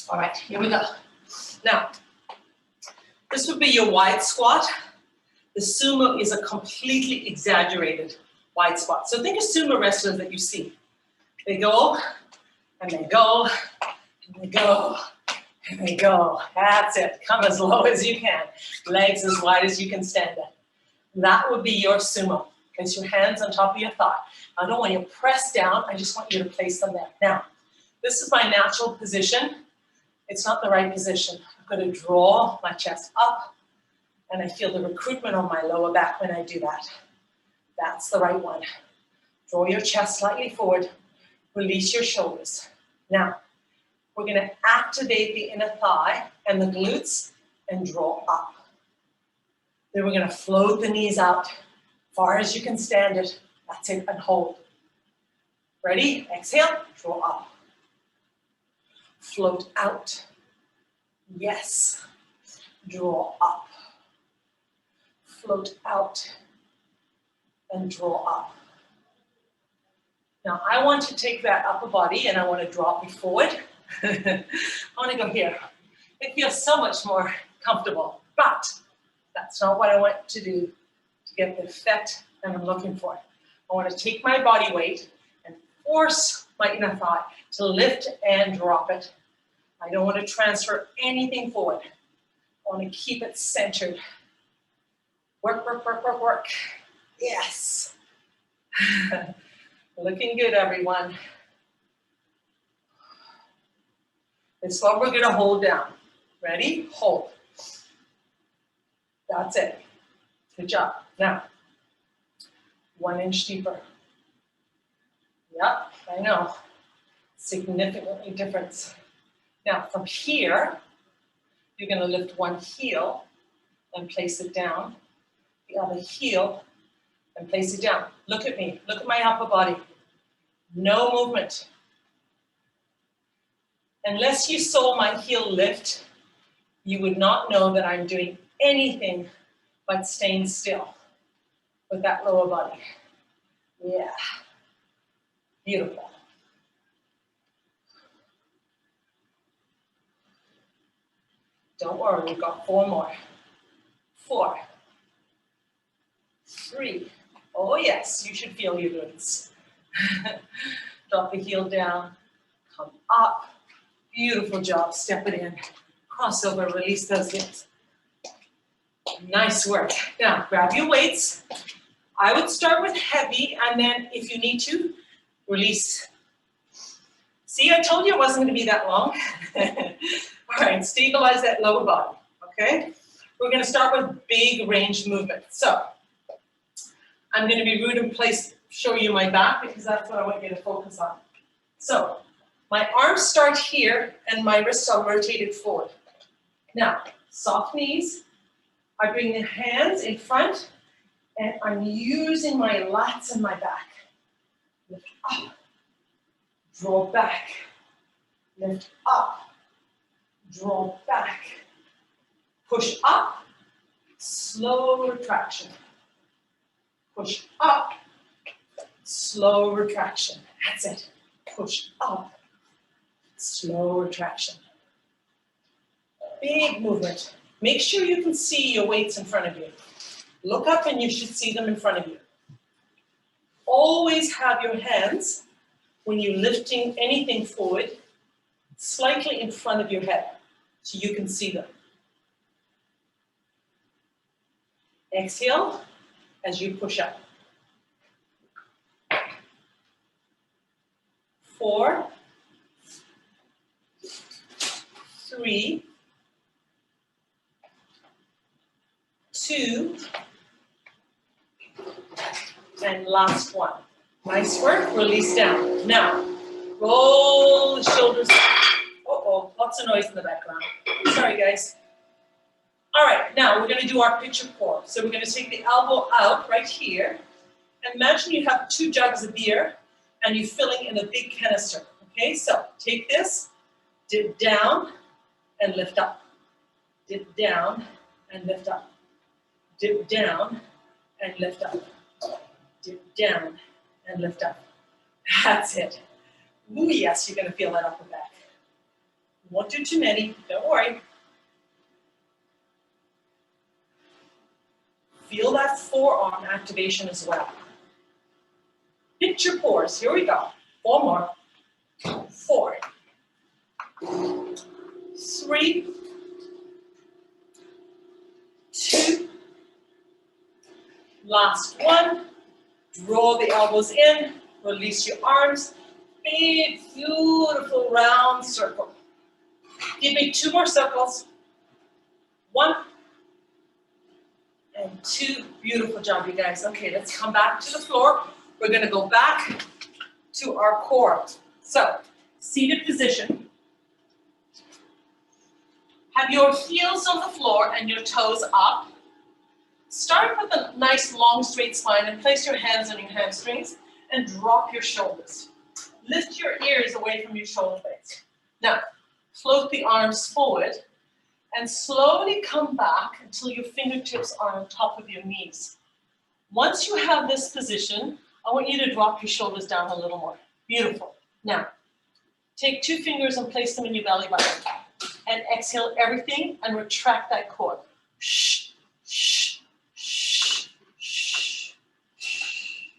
All right, here we go. Now, this would be your wide squat. The sumo is a completely exaggerated wide squat. So think of sumo wrestlers that you see. They go, and they go, and they go, and they go. That's it. Come as low as you can. Legs as wide as you can stand it. That would be your sumo. Place your hands on top of your thigh. I don't want you to press down. I just want you to place them there. Now, this is my natural position. It's not the right position. I'm going to draw my chest up, and I feel the recruitment on my lower back when I do that. That's the right one. Draw your chest slightly forward. Release your shoulders. Now, we're going to activate the inner thigh and the glutes and draw up. Then we're going to float the knees out far as you can stand it. That's it, and hold. Ready? Exhale, draw up. Float out. Yes. Draw up. Float out and draw up. Now I want to take that upper body and I want to drop me forward. I want to go here. It feels so much more comfortable, but that's not what I want to do to get the effect that I'm looking for. I want to take my body weight and force my inner thigh to lift and drop it. I don't want to transfer anything forward. I want to keep it centered. Work, work, work, work, work. Yes. Looking good, everyone. This one we're going to hold down. Ready? Hold. That's it. Good job. Now, 1 inch deeper. Yep, I know. Significantly different. Now, from here, you're going to lift one heel and place it down. The other heel and place it down. Look at me. Look at my upper body. No movement. Unless you saw my heel lift you would not know that I'm doing anything but staying still with that lower body. Yeah, beautiful. Don't worry, we've got 4 more. 4, 3. Oh yes, you should feel your glutes. Drop the heel down, come up. Beautiful job, step it in. Crossover, release those hips. Nice work. Now, grab your weights. I would start with heavy, and then if you need to, release. See, I told you it wasn't going to be that long. All right, stabilize that lower body, okay? We're going to start with big range movement. So, I'm going to be rude and place, show you my back, because that's what I want you to focus on. So, my arms start here, and my wrists are rotated forward. Now, soft knees. I bring the hands in front, and I'm using my lats and my back. Lift up, draw back, lift up, draw back, push up, slow retraction, push up, slow retraction. That's it. Push up, slow retraction. Big movement. Make sure you can see your weights in front of you. Look up and you should see them in front of you. Always have your hands, when you're lifting anything forward, slightly in front of your head so you can see them. Exhale as you push up. 4, 3, 2, and last one. Nice work, release down. Now, roll the shoulders. Uh-oh, lots of noise in the background. Sorry, guys. All right, now we're gonna do our picture pour. So we're gonna take the elbow out right here. Imagine you have 2 jugs of beer and you're filling in a big canister, okay? So take this, dip down and lift up. Dip down and lift up. Dip down and lift up. Dip down and lift up. That's it. Ooh, yes, you're gonna feel that upper back. Won't do too many, don't worry. Feel that forearm activation as well. Picture pores, here we go. 4 more. 4, 3, 2, last one. Draw the elbows in, release your arms. Big, beautiful round circle. Give me 2 more circles. 1 and 2. Beautiful job, you guys. Okay, let's come back to the floor. We're going to go back to our core. So, seated position. Have your heels on the floor and your toes up. Start with a nice long straight spine and place your hands on your hamstrings and drop your shoulders. Lift your ears away from your shoulder blades. Now, float the arms forward and slowly come back until your fingertips are on top of your knees. Once you have this position, I want you to drop your shoulders down a little more. Beautiful. Now, take 2 fingers and place them in your belly button. And exhale everything and retract that core. Shh, shh, shh, shh, shh.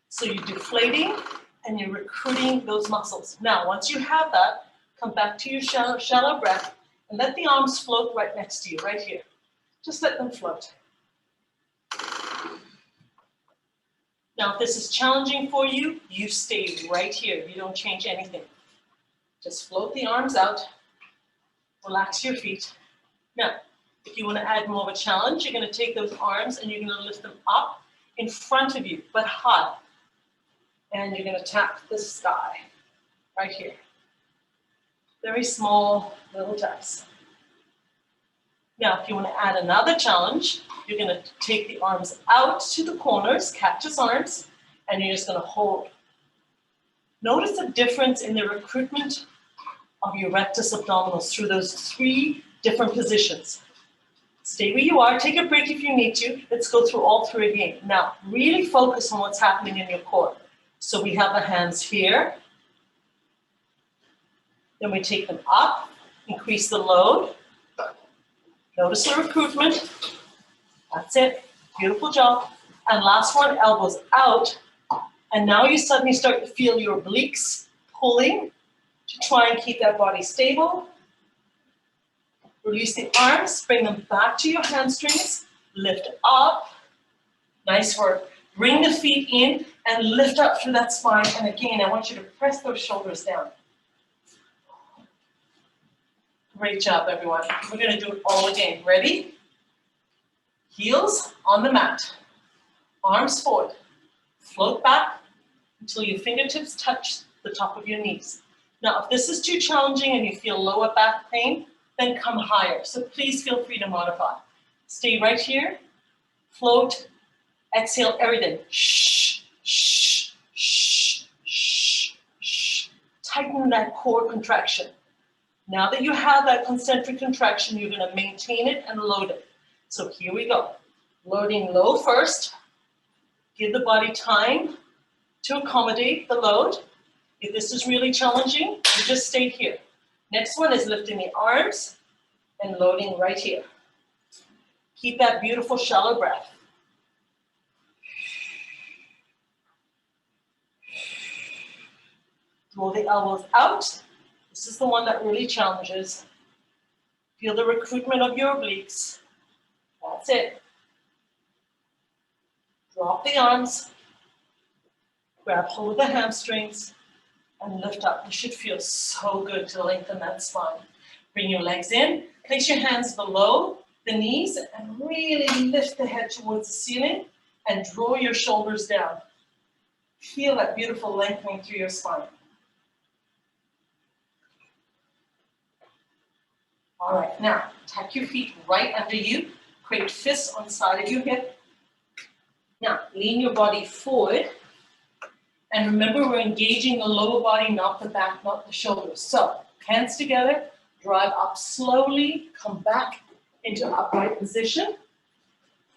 So you're deflating and you're recruiting those muscles. Now, once you have that, come back to your shallow breath and let the arms float right next to you, right here. Just let them float. Now, if this is challenging for you, you stay right here. You don't change anything. Just float the arms out. Relax your feet. Now, if you want to add more of a challenge, you're going to take those arms and you're going to lift them up in front of you, but high. And you're going to tap the sky right here. Very small little taps. Now, if you want to add another challenge, you're going to take the arms out to the corners, cactus arms, and you're just going to hold. Notice the difference in the recruitment of your rectus abdominis through those 3 different positions. Stay where you are, take a break if you need to. Let's go through all three again. Now, really focus on what's happening in your core. So we have the hands here. Then we take them up, increase the load. Notice the recruitment. That's it. Beautiful job. And last one, elbows out. And now you suddenly start to feel your obliques pulling to try and keep that body stable. Release the arms, bring them back to your hamstrings. Lift up. Nice work. Bring the feet in and lift up through that spine. And again, I want you to press those shoulders down. Great job, everyone. We're going to do it all again. Ready? Heels on the mat. Arms forward. Float back until your fingertips touch the top of your knees. Now, if this is too challenging and you feel lower back pain, then come higher. So please feel free to modify. Stay right here. Float. Exhale everything. Shh, shh, shh, shh, shh. Tighten that core contraction. Now that you have that concentric contraction, you're going to maintain it and load it. So here we go. Loading low first. Give the body time to accommodate the load. If this is really challenging, you just stay here. Next one is lifting the arms and loading right here. Keep that beautiful shallow breath. Draw the elbows out. This is the one that really challenges. Feel the recruitment of your obliques. That's it. Drop the arms. Grab hold of the hamstrings and lift up. You should feel so good to lengthen that spine. Bring your legs in. Place your hands below the knees and really lift the head towards the ceiling and draw your shoulders down. Feel that beautiful lengthening through your spine. All right, now tuck your feet right under you. Create fists on the side of your hip. Now, lean your body forward. And remember, we're engaging the lower body, not the back, not the shoulders. So, hands together, drive up slowly, come back into upright position.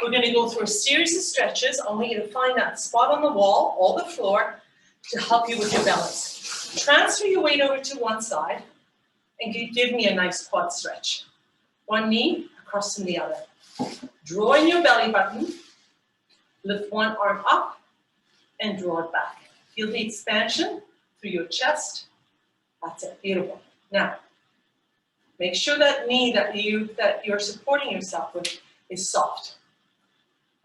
We're going to go through a series of stretches. I want you to find that spot on the wall or the floor to help you with your balance. Transfer your weight over to one side and give me a nice quad stretch. One knee across from the other. Draw in your belly button. Lift one arm up and draw it back. Feel the expansion through your chest. That's it, beautiful. Now, make sure that knee that you're supporting yourself with is soft.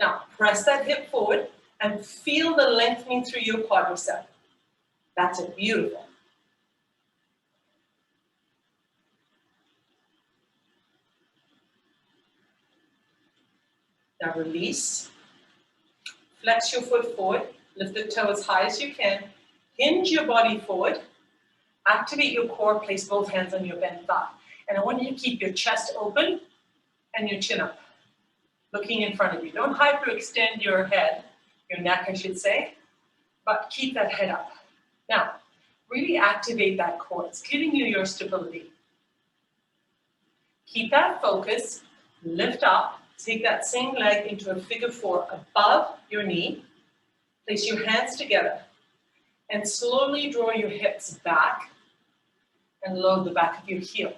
Now, press that hip forward and feel the lengthening through your quadricep. That's it, beautiful. Now release. Flex your foot forward. Lift the toe as high as you can. Hinge your body forward. Activate your core. Place both hands on your bent thigh. And I want you to keep your chest open and your chin up, looking in front of you. Don't hyperextend your head, your neck, I should say, but keep that head up. Now, really activate that core. It's giving you your stability. Keep that focus. Lift up. Take that same leg into a figure four above your knee. Place your hands together and slowly draw your hips back and load the back of your heel.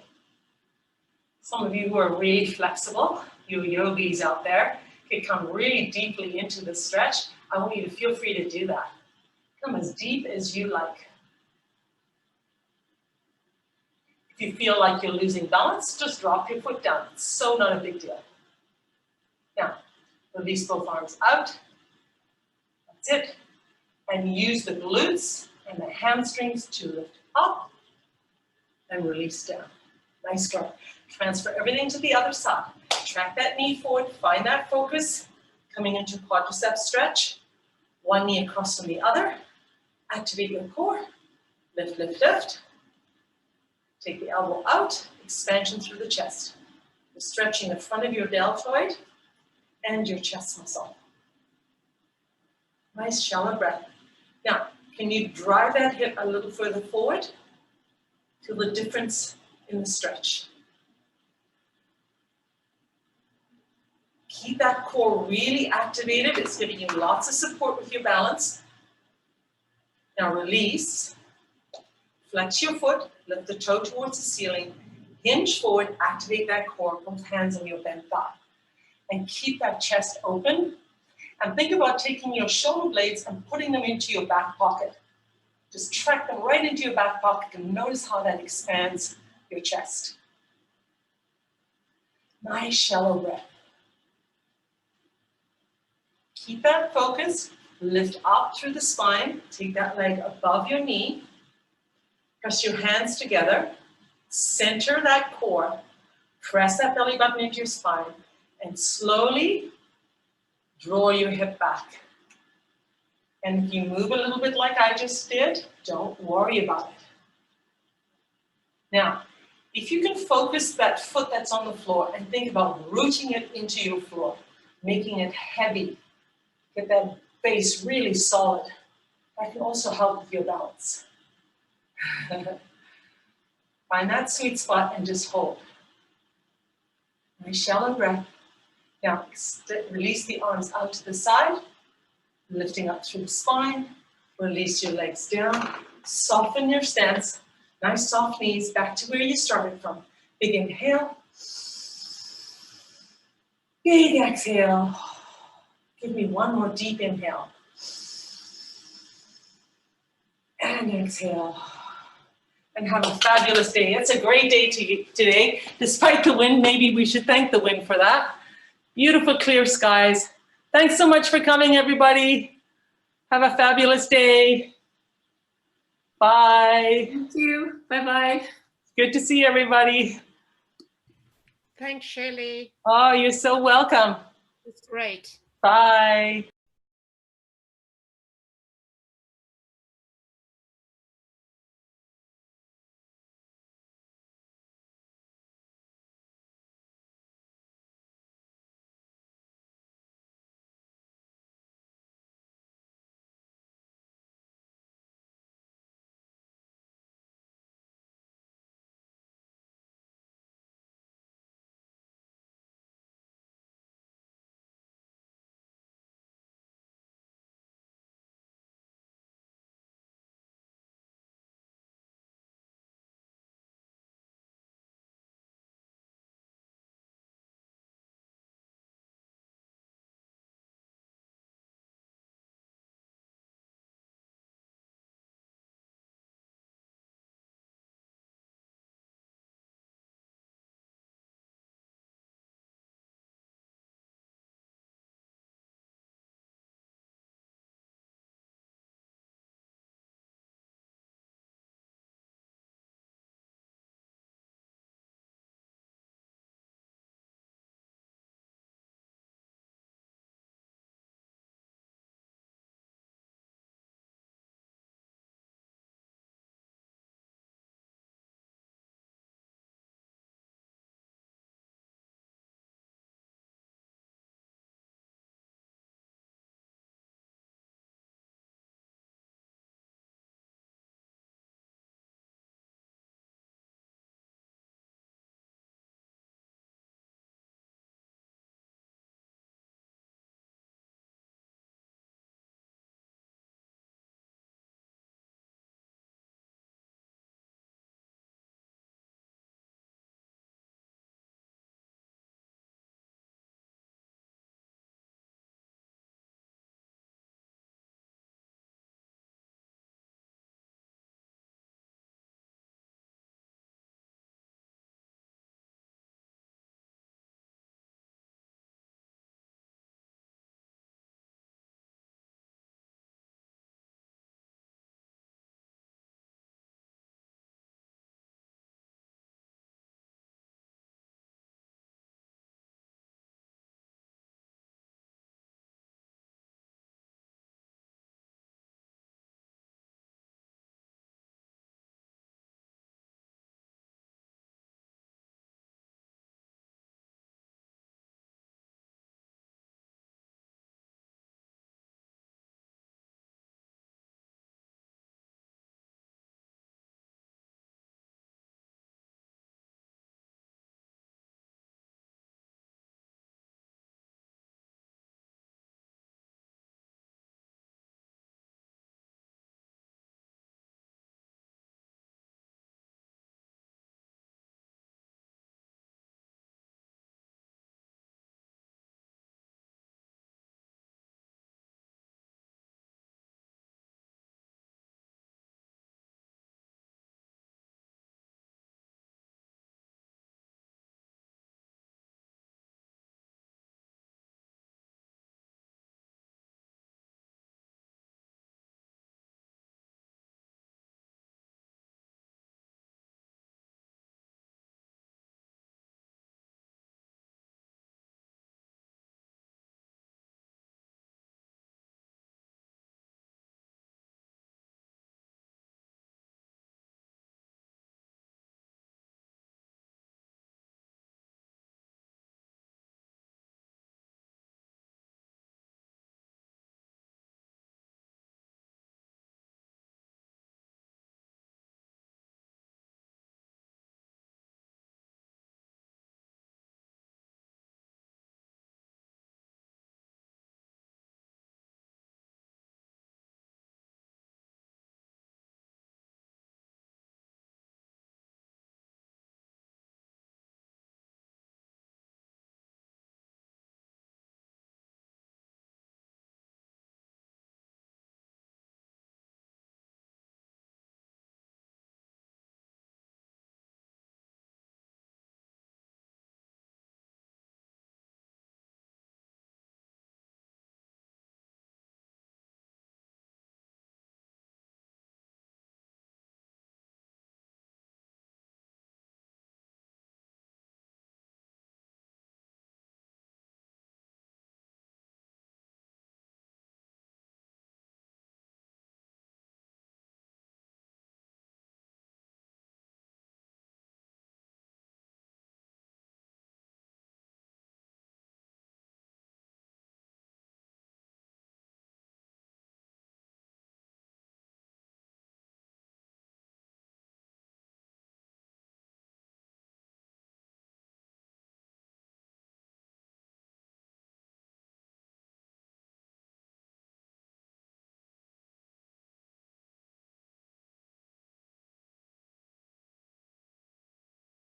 Some of you who are really flexible, you yogis out there, can come really deeply into the stretch. I want you to feel free to do that. Come as deep as you like. If you feel like you're losing balance, just drop your foot down. It's so not a big deal. Now, release both arms out. That's it. And use the glutes and the hamstrings to lift up and release down. Nice work. Transfer everything to the other side. Track that knee forward. Find that focus. Coming into quadricep stretch. One knee across from the other. Activate your core. Lift, lift, lift. Take the elbow out. Expansion through the chest. You're stretching the front of your deltoid and your chest muscle. Nice shallow breath. Now, can you drive that hip a little further forward? Feel the difference in the stretch. Keep that core really activated. It's giving you lots of support with your balance. Now release. Flex your foot, lift the toe towards the ceiling, hinge forward, activate that core, both hands on your bent thigh. And keep that chest open. And think about taking your shoulder blades and putting them into your back pocket. Just track them right into your back pocket and notice how that expands your chest. Nice shallow breath. Keep that focus, lift up through the spine, take that leg above your knee, press your hands together, center that core, press that belly button into your spine, and slowly draw your hip back. And if you move a little bit like I just did, don't worry about it. Now, if you can focus that foot that's on the floor and think about rooting it into your floor, making it heavy, get that base really solid, that can also help with your balance. Find that sweet spot and just hold. Nice shallow breath. Now, release the arms out to the side, lifting up through the spine. Release your legs down. Soften your stance. Nice soft knees back to where you started from. Big inhale. Big exhale. Give me one more deep inhale. And exhale. And have a fabulous day. It's a great day today. Despite the wind, maybe we should thank the wind for that. Beautiful clear skies. Thanks so much for coming, everybody. Have a fabulous day. Bye. Thank you. Bye-bye. Good to see everybody. Thanks, Shelley. Oh, you're so welcome. It's great. Bye.